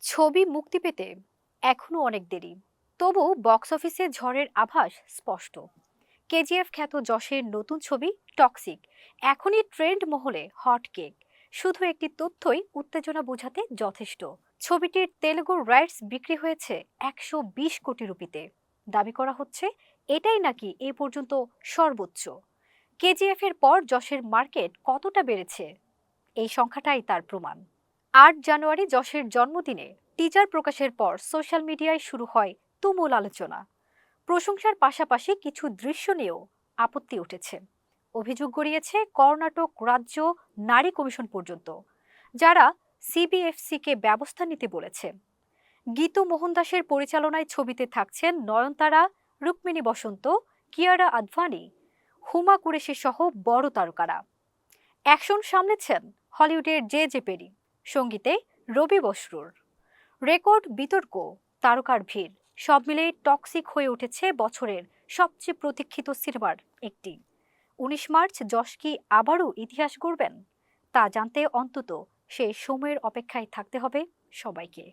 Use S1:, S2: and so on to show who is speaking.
S1: ছবি মুক্তি পেতে এখনো অনেক দেরি, তবু বক্স অফিসে ঝড়ের আভাস স্পষ্ট। কেজিএফ খ্যাত যশের নতুন ছবি টক্সিক এখনই ট্রেন্ড মহলে হট কেক। শুধু একটি তথ্যই উত্তেজনা বোঝাতে যথেষ্ট। ছবিটির তেলুগু রাইটস বিক্রি হয়েছে 120 কোটি রুপিতে। দাবি করা হচ্ছে এটাই নাকি এ পর্যন্ত সর্বোচ্চ। কেজিএফ এর পর যশের মার্কেট কতটা বেড়েছে, এই সংখ্যাটাই তার প্রমাণ। 8 জানুয়ারি যশের জন্মদিনে টিজার প্রকাশের পর সোশ্যাল মিডিয়ায় শুরু হয় তুমুল আলোচনা। প্রশংসার পাশাপাশি কিছু দৃশ্য নিয়েও আপত্তি উঠেছে। অভিযোগ গড়িয়েছে কর্ণাটক রাজ্য নারী কমিশন পর্যন্ত, যারা সিবিএফসিকে ব্যবস্থা নিতে বলেছে। গীতু মোহনদাসের পরিচালনায় ছবিতে থাকছেন নয়নতারা, রুক্মিণী বসন্ত, কিয়ারা আদভানি, হুমা কুরেশি সহ বড় তারকারা। অ্যাকশন সামলেছেন হলিউডের জে পেরি, সঙ্গীতে রবি বসরুর। রেকর্ড বিতর্ক, তারকার ভিড়, সব মিলিয়ে টক্সিক হয়ে উঠেছে বছরের সবচেয়ে প্রতীক্ষিত সিনেমার একটি। 19 মার্চ যশ কি আবারও ইতিহাস গড়বেন, তা জানতে অন্তত সেই সময়ের অপেক্ষায় থাকতে হবে সবাইকে।